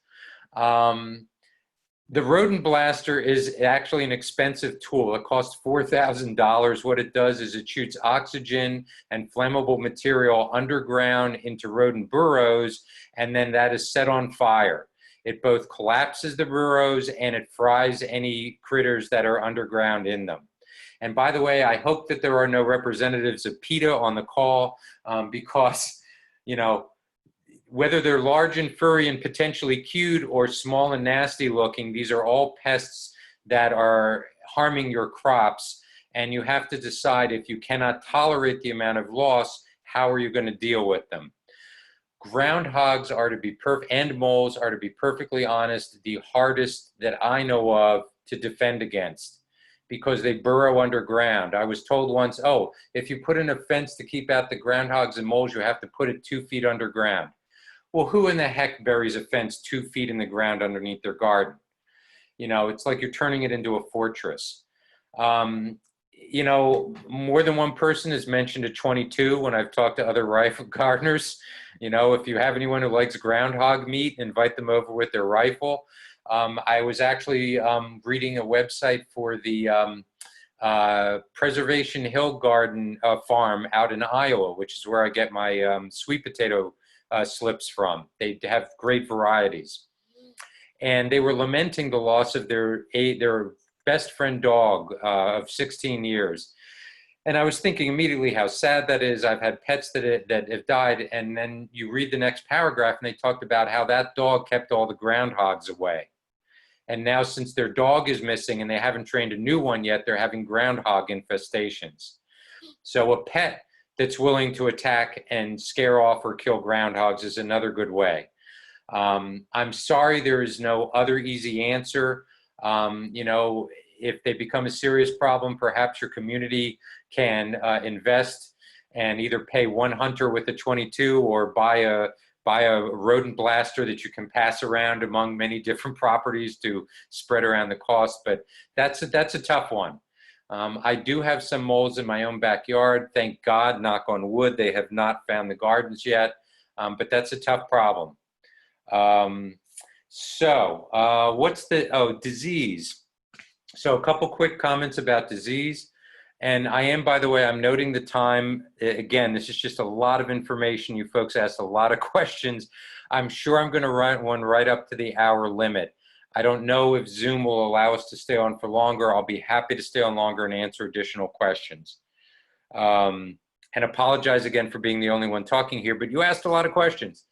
The rodent blaster is actually an expensive tool. It costs $4,000. What it does is it shoots oxygen and flammable material underground into rodent burrows, and then that is set on fire. It both collapses the burrows and it fries any critters that are underground in them. And by the way, I hope that there are no representatives of PETA on the call, because, you know, whether they're large and furry and potentially cute or small and nasty looking, these are all pests that are harming your crops. And you have to decide, if you cannot tolerate the amount of loss, how are you going to deal with them? Groundhogs are to be and moles are, to be perfectly honest, the hardest that I know of to defend against, because they burrow underground. I was told once, oh, if you put in a fence to keep out the groundhogs and moles, you have to put it 2 feet underground. Well, who in the heck buries a fence 2 feet in the ground underneath their garden? You know, it's like you're turning it into a fortress. You know, more than one person has mentioned a 22 when I've talked to other rifle gardeners. You know, if you have anyone who likes groundhog meat, invite them over with their rifle. I was actually reading a website for the Preservation Hill Garden farm out in Iowa, which is where I get my sweet potato slips from. They have great varieties. And they were lamenting the loss of their best friend dog of 16 years. And I was thinking immediately how sad that is. I've had pets that have died, and then you read the next paragraph and they talked about how that dog kept all the groundhogs away. And now, since their dog is missing and they haven't trained a new one yet, they're having groundhog infestations. So a pet that's willing to attack and scare off or kill groundhogs is another good way. I'm sorry there is no other easy answer. You know, if they become a serious problem, perhaps your community can invest and either pay one hunter with a 22 or buy a rodent blaster that you can pass around among many different properties to spread around the cost. But that's a tough one. I do have some moles in my own backyard. Thank God, knock on wood, they have not found the gardens yet, but that's a tough problem. What's disease? So a couple quick comments about disease. And I am, by the way, I'm noting the time. Again, this is just a lot of information. You folks asked a lot of questions. I'm sure I'm going to run one right up to the hour limit. I don't know if Zoom will allow us to stay on for longer. I'll be happy to stay on longer and answer additional questions. And apologize again for being the only one talking here, but you asked a lot of questions.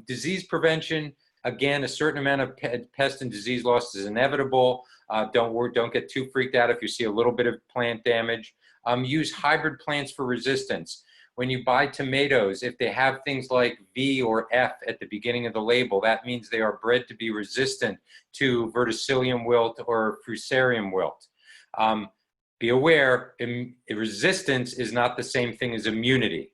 Disease prevention, again, a certain amount of pest and disease loss is inevitable. Don't get too freaked out if you see a little bit of plant damage. Use hybrid plants for resistance. When you buy tomatoes, if they have things like V or F at the beginning of the label, that means they are bred to be resistant to verticillium wilt or fusarium wilt. Be aware, resistance is not the same thing as immunity.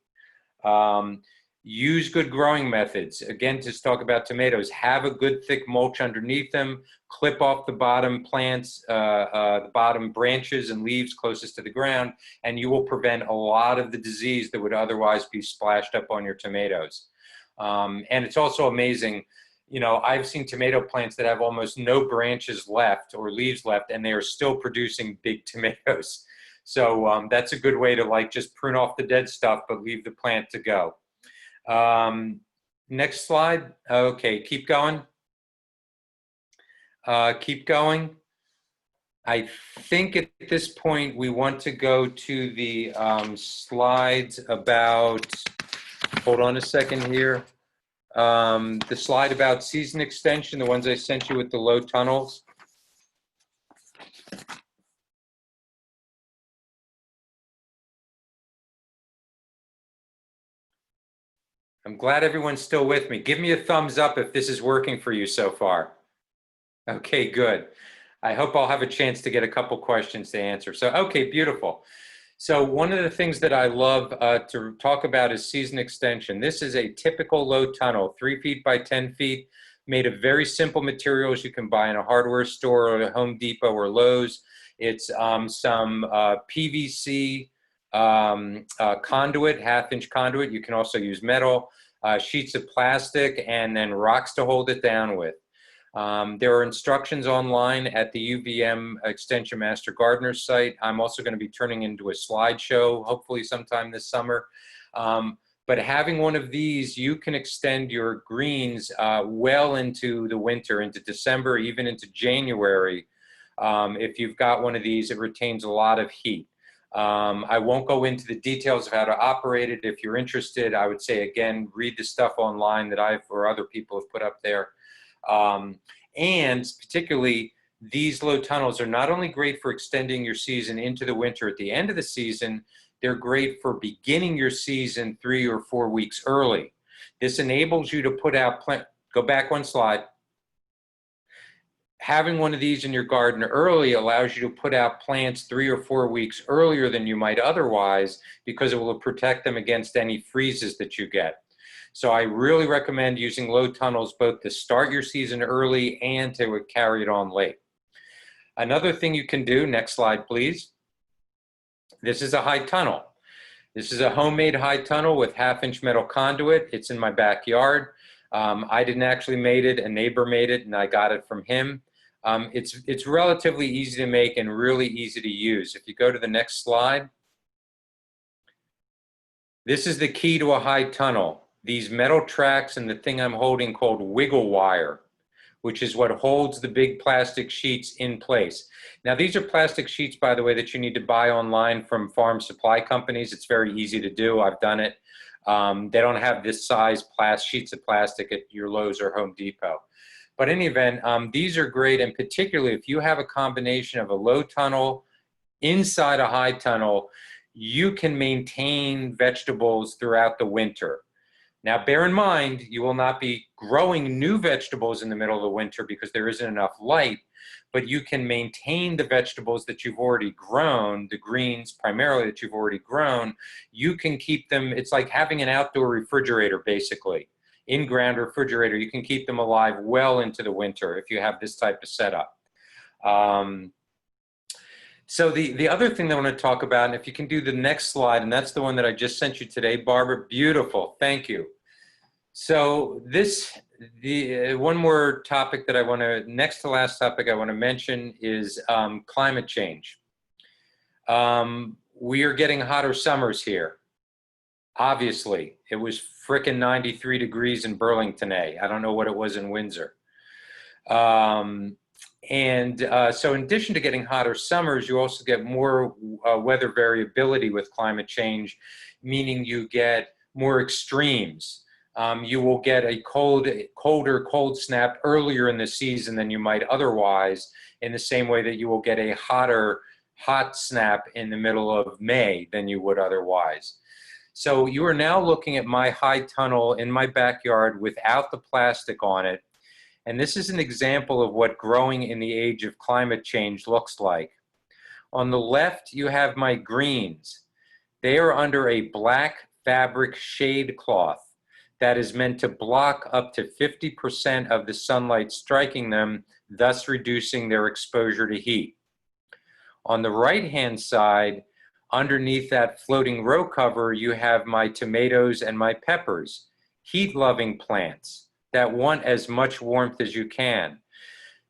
Use good growing methods. Again, to talk about tomatoes, have a good thick mulch underneath them, clip off the bottom plants, the bottom branches and leaves closest to the ground, and you will prevent a lot of the disease that would otherwise be splashed up on your tomatoes. And it's also amazing, you know, I've seen tomato plants that have almost no branches left or leaves left, and they are still producing big tomatoes. So that's a good way to like just prune off the dead stuff, but leave the plant to go. Next slide. Okay, keep going. Keep going. I think at this point we want to go to the slides about, hold on a second here. The slide about season extension, the ones I sent you with the low tunnels. I'm glad everyone's still with me. Give me a thumbs up if this is working for you so far. Okay, good. I hope I'll have a chance to get a couple questions to answer. So, okay, beautiful. So one of the things that I love to talk about is season extension. This is a typical low tunnel, 3 feet by 10 feet, made of very simple materials you can buy in a hardware store or a Home Depot or Lowe's. It's some PVC conduit, half-inch conduit. You can also use metal, sheets of plastic, and then rocks to hold it down with. There are instructions online at the UVM Extension Master Gardener site. I'm also going to be turning into a slideshow, hopefully sometime this summer. But having one of these, you can extend your greens well into the winter, into December, even into January. If you've got one of these, it retains a lot of heat. I won't go into the details of how to operate it. If you're interested, I would say, again, read the stuff online that I've or other people have put up there. And particularly, these low tunnels are not only great for extending your season into the winter at the end of the season, they're great for beginning your season 3 or 4 weeks early. This enables you to put out go back one slide. Having one of these in your garden early allows you to put out plants 3 or 4 weeks earlier than you might otherwise, because it will protect them against any freezes that you get. So I really recommend using low tunnels both to start your season early and to carry it on late. Another thing you can do, next slide please. This is a high tunnel. This is a homemade high tunnel with half-inch metal conduit. It's in my backyard. I didn't actually make it, a neighbor made it, and I got it from him. It's relatively easy to make and really easy to use. If you go to the next slide, this is the key to a high tunnel. These metal tracks and the thing I'm holding called wiggle wire, which is what holds the big plastic sheets in place. Now, these are plastic sheets, by the way, that you need to buy online from farm supply companies. It's very easy to do. I've done it. They don't have this size sheets of plastic at your Lowe's or Home Depot. But in any event, these are great, and particularly if you have a combination of a low tunnel inside a high tunnel, you can maintain vegetables throughout the winter. Now, bear in mind, you will not be growing new vegetables in the middle of the winter because there isn't enough light, but you can maintain the vegetables that you've already grown, the greens primarily that you've already grown. You can keep them, it's like having an outdoor refrigerator, basically. In-ground refrigerator, you can keep them alive well into the winter if you have this type of setup. So the other thing that I want to talk about, and if you can do the next slide, and that's the one that I just sent you today, Barbara, beautiful, thank you. So one more topic that I want to, next to last topic I want to mention is climate change. We are getting hotter summers here. Obviously, it was frickin' 93 degrees in Burlington today. I don't know what it was in Windsor. So in addition to getting hotter summers, you also get more weather variability with climate change, meaning you get more extremes. You will get a colder cold snap earlier in the season than you might otherwise, in the same way that you will get a hotter hot snap in the middle of May than you would otherwise. So you are now looking at my high tunnel in my backyard without the plastic on it. And this is an example of what growing in the age of climate change looks like. On the left, you have my greens. They are under a black fabric shade cloth that is meant to block up to 50% of the sunlight striking them, thus reducing their exposure to heat. On the right-hand side, underneath that floating row cover, you have my tomatoes and my peppers, heat-loving plants that want as much warmth as you can.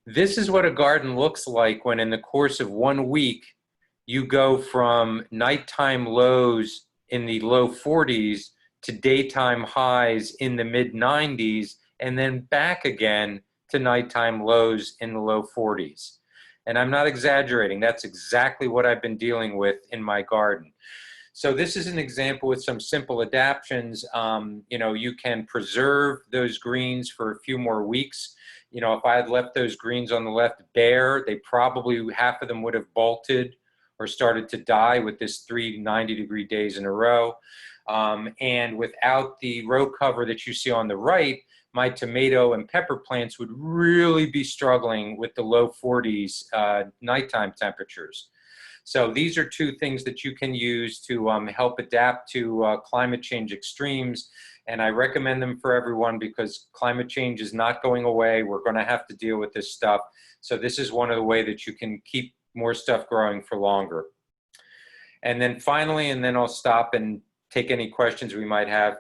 This is what a garden looks like when in the course of 1 week, you go from nighttime lows in the low 40s to daytime highs in the mid 90s, and then back again to nighttime lows in the low 40s. And I'm not exaggerating, that's exactly what I've been dealing with in my garden. So this is an example with some simple adaptions. You know, you can preserve those greens for a few more weeks. You know, if I had left those greens on the left bare, they probably, half of them would have bolted or started to die with this 3 90-degree days in a row. And without the row cover that you see on the right, my tomato and pepper plants would really be struggling with the low 40s nighttime temperatures. So these are two things that you can use to help adapt to climate change extremes. And I recommend them for everyone because climate change is not going away. We're going to have to deal with this stuff. So this is one of the ways that you can keep more stuff growing for longer. And then finally, and then I'll stop and take any questions we might have.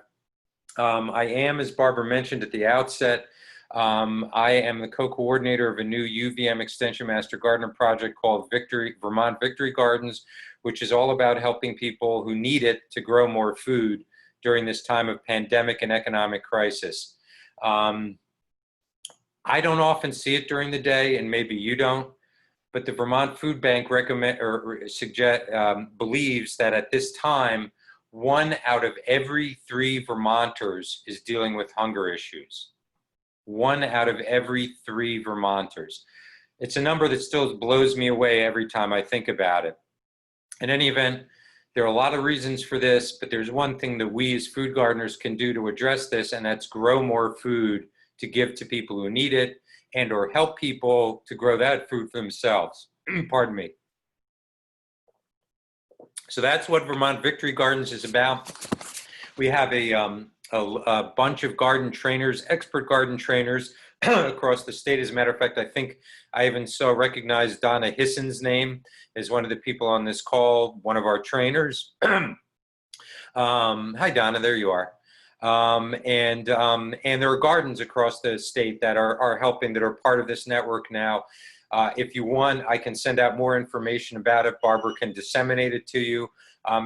I am, as Barbara mentioned at the outset, I am the co-coordinator of a new UVM Extension Master Gardener project called Vermont Victory Gardens, which is all about helping people who need it to grow more food during this time of pandemic and economic crisis. I don't often see it during the day, and maybe you don't, but the Vermont Food Bank believes that at this time, 1 out of every 3 Vermonters is dealing with hunger issues. 1 out of every 3 Vermonters. It's a number that still blows me away every time I think about it. In any event, there are a lot of reasons for this, but there's one thing that we as food gardeners can do to address this, and that's grow more food to give to people who need it and or help people to grow that food for themselves. Pardon me. So that's what Vermont Victory Gardens is about. We have a bunch of garden trainers, expert garden trainers across the state. As a matter of fact, I think I even recognized Donna Hisson's name as one of the people on this call, one of our trainers. Hi, Donna, there you are. And there are gardens across the state that are helping, that are part of this network now. If you want, I can send out more information about it. Barbara can disseminate it to you,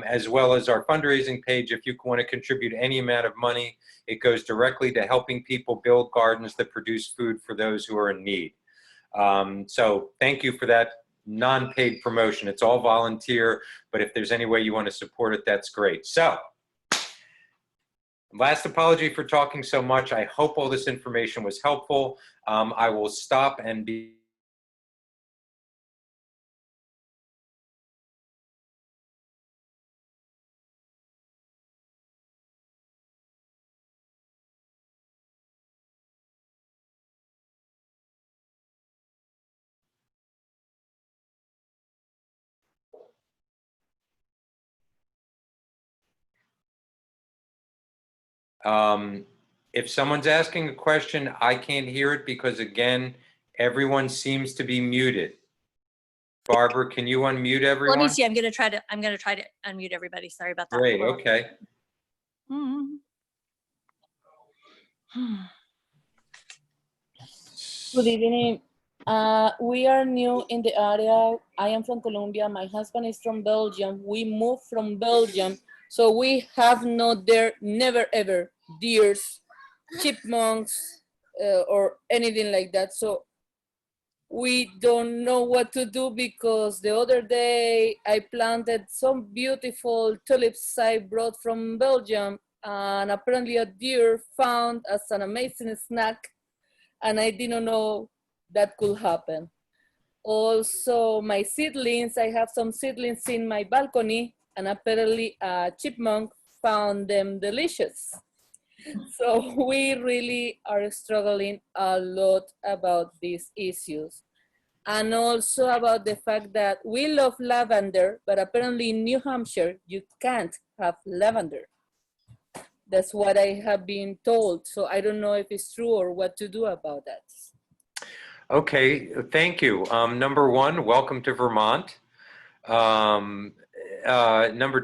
as well as our fundraising page. If you want to contribute any amount of money, it goes directly to helping people build gardens that produce food for those who are in need. So thank you for that non-paid promotion. It's all volunteer, but if there's any way you want to support it, that's great. So, last apology for talking so much. I hope all this information was helpful. I will stop and be if someone's asking a question, I can't hear it because, again, everyone seems to be muted. Barbara, can you unmute everyone? Let me see. I'm gonna try to unmute everybody. Sorry about that. Great. Okay. Good evening. We are new in the area. I am from Colombia. My husband is from Belgium. We moved from Belgium. So we have not there, never ever, deers, chipmunks, or anything like that. So we don't know what to do because the other day I planted some beautiful tulips I brought from Belgium, and apparently a deer found as an amazing snack, and I didn't know that could happen. Also, my seedlings, I have some seedlings in my balcony, and apparently a chipmunk found them delicious. So we really are struggling a lot about these issues. And also about the fact that we love lavender, but apparently in New Hampshire, you can't have lavender. That's what I have been told. So I don't know if it's true or what to do about that. Okay, thank you. Number one, welcome to Vermont. Number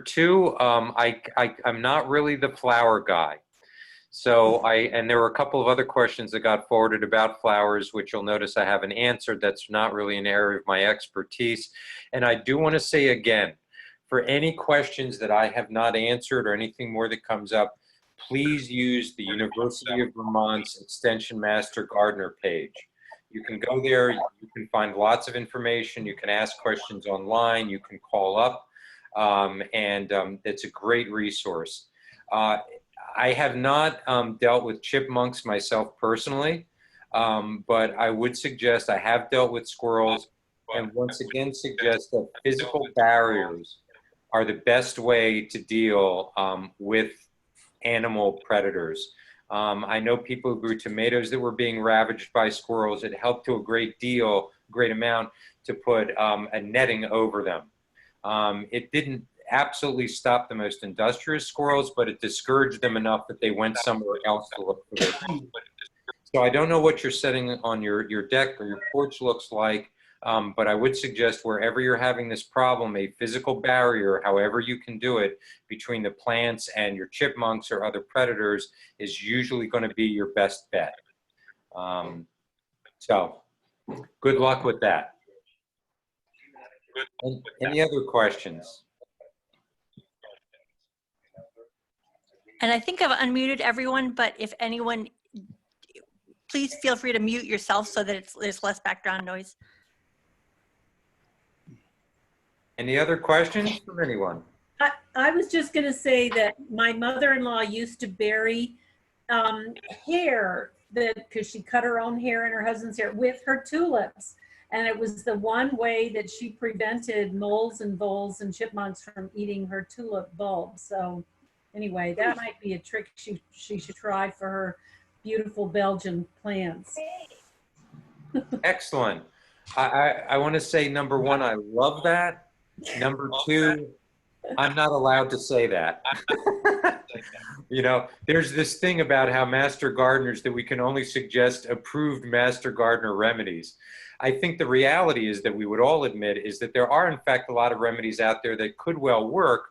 two, I'm not really the flower guy. So and there were a couple of other questions that got forwarded about flowers, which you'll notice I haven't answered. That's not really an area of my expertise. And I do want to say again, for any questions that I have not answered or anything more that comes up, please use the University of Vermont's Extension Master Gardener page. You can go there, you can find lots of information, you can ask questions online, you can call up, and it's a great resource. I have not dealt with chipmunks myself personally, but I would suggest I have dealt with squirrels, and once again suggest that physical barriers are the best way to deal with animal predators. I know people who grew tomatoes that were being ravaged by squirrels. It helped to a great amount to put a netting over them. It didn't absolutely stop the most industrious squirrels, but it discouraged them enough that they went somewhere else to look for their food. So I don't know what you're setting on your deck or your porch looks like, but I would suggest wherever you're having this problem, a physical barrier, however you can do it, between the plants and your chipmunks or other predators is usually going to be your best bet. So good luck with that. Any other questions? And I think I've unmuted everyone, but if anyone, please feel free to mute yourself so that there's less background noise. Any other questions from anyone? I was just going to say that my mother-in-law used to bury hair, because she cut her own hair and her husband's hair with her tulips. And it was the one way that she prevented moles and voles and chipmunks from eating her tulip bulbs. So anyway, that might be a trick she should try for her beautiful Belgian plants. Excellent. I want to say, number one, I love that. Number two, I'm not allowed to say that. You know, there's this thing about how master gardeners that we can only suggest approved master gardener remedies. I think the reality is that we would all admit is that there are in fact a lot of remedies out there that could well work,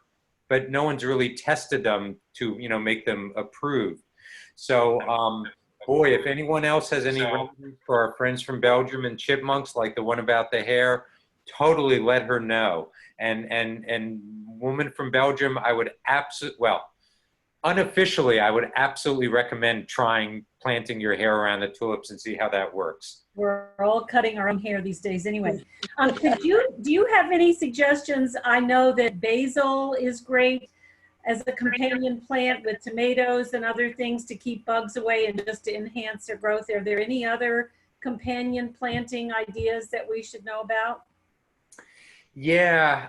but no one's really tested them to, you know, make them approved. So, boy, if anyone else has any remedies for our friends from Belgium and chipmunks, like the one about the hair, totally let her know. And woman from Belgium, I would absolutely, well, unofficially, I would absolutely recommend trying planting your hair around the tulips and see how that works. We're all cutting our own hair these days anyway. Do you have any suggestions? I know that basil is great as a companion plant with tomatoes and other things to keep bugs away and just to enhance their growth. Are there any other companion planting ideas that we should know about? Yeah,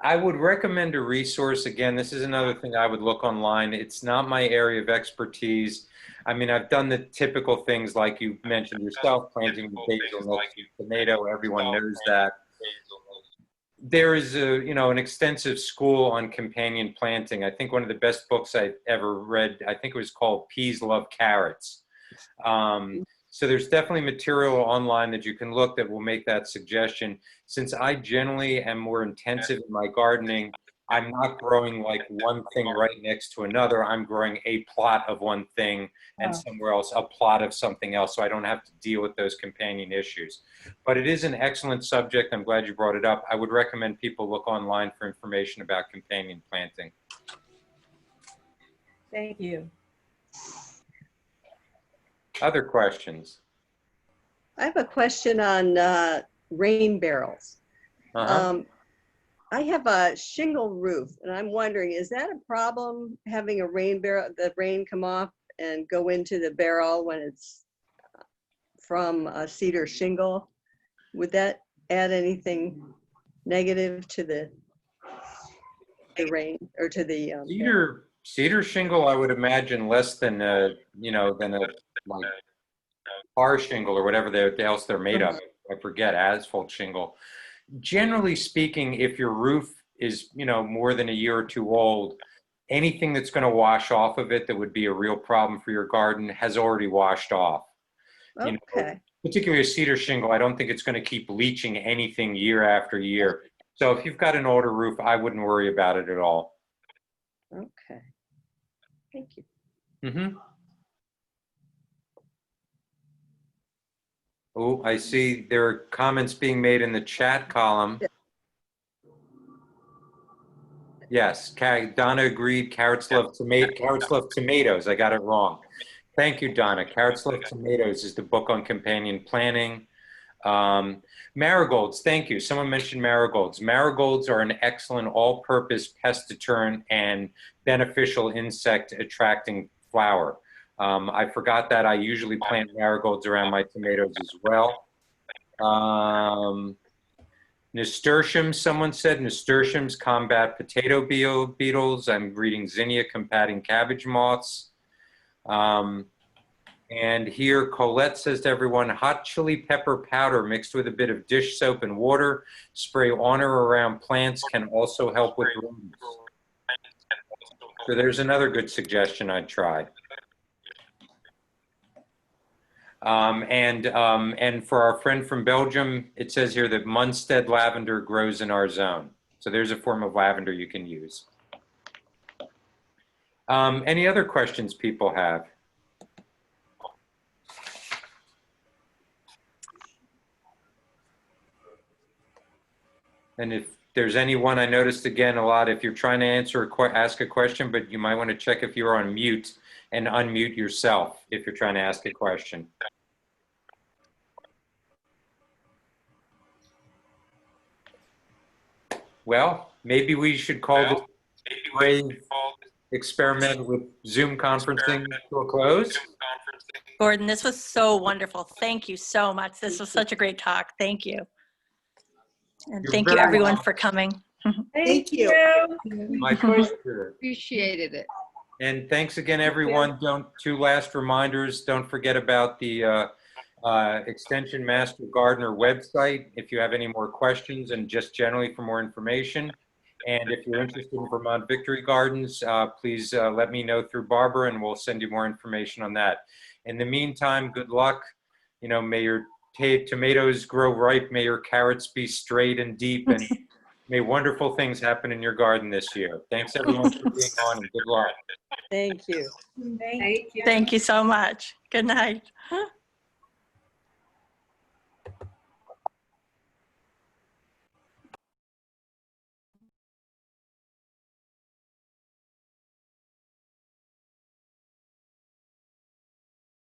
I would recommend a resource. Again, this is another thing I would look online. It's not my area of expertise. I mean, I've done the typical things like you mentioned yourself, planting basil next to tomato. Everyone knows that. There is a, you know, an extensive school on companion planting. I think one of the best books I ever read, I think it was called Peas Love Carrots. So there's definitely material online that you can look that will make that suggestion. Since I generally am more intensive in my gardening, I'm not growing like one thing right next to another. I'm growing a plot of one thing and somewhere else a plot of something else, so I don't have to deal with those companion issues. But it is an excellent subject. I'm glad you brought it up. I would recommend people look online for information about companion planting. Thank you. Other questions? I have a question on rain barrels. I have a shingle roof, and I'm wondering, is that a problem having a rain barrel, the rain come off and go into the barrel when it's from a cedar shingle? Would that add anything negative to the rain or to the Cedar shingle, I would imagine less than you know, than a like tar shingle or whatever else they're made of. I forget, asphalt shingle. Generally speaking, if your roof is, you know, more than a year or two old, anything that's going to wash off of it that would be a real problem for your garden has already washed off. Okay. You know, particularly a cedar shingle, I don't think it's going to keep leaching anything year after year. So if you've got an older roof, I wouldn't worry about it at all. Okay. Thank you. Mm-hmm. Oh, I see there are comments being made in the chat column. Yes, Donna agreed. Carrots love tomatoes. I got it wrong. Thank you, Donna. Carrots Love Tomatoes is the book on companion planting. Marigolds, thank you. Someone mentioned marigolds. Marigolds are an excellent all-purpose pest deterrent and beneficial insect attracting flower. I forgot that I usually plant marigolds around my tomatoes as well. Nasturtiums, someone said nasturtiums combat potato beetles. I'm reading zinnia combating cabbage moths. And here Colette says to everyone, hot chili pepper powder mixed with a bit of dish soap and water, spray on or around plants can also help with rodents. So there's another good suggestion I'd try. And for our friend from Belgium, it says here that Munstead lavender grows in our zone. So there's a form of lavender you can use. Any other questions people have? And if there's anyone, I noticed again a lot, if you're trying to ask a question, but you might want to check if you're on mute and unmute yourself if you're trying to ask a question. Well, maybe we should call this brave experiment with Zoom conferencing to a close. Gordon, this was so wonderful. Thank you so much. This was such a great talk. Thank you. And You're thank you very everyone welcome. for coming. Thank you. My pleasure. Appreciated it. And thanks again, everyone. Two last reminders. Don't forget about the Extension Master Gardener website if you have any more questions and just generally for more information. And if you're interested in Vermont Victory Gardens, please let me know through Barbara and we'll send you more information on that. In the meantime, good luck. You know, may your tomatoes grow ripe, may your carrots be straight and deep, and may wonderful things happen in your garden this year. Thanks everyone for being on and good luck. Thank you. Thank you. Thank you so much. Good night.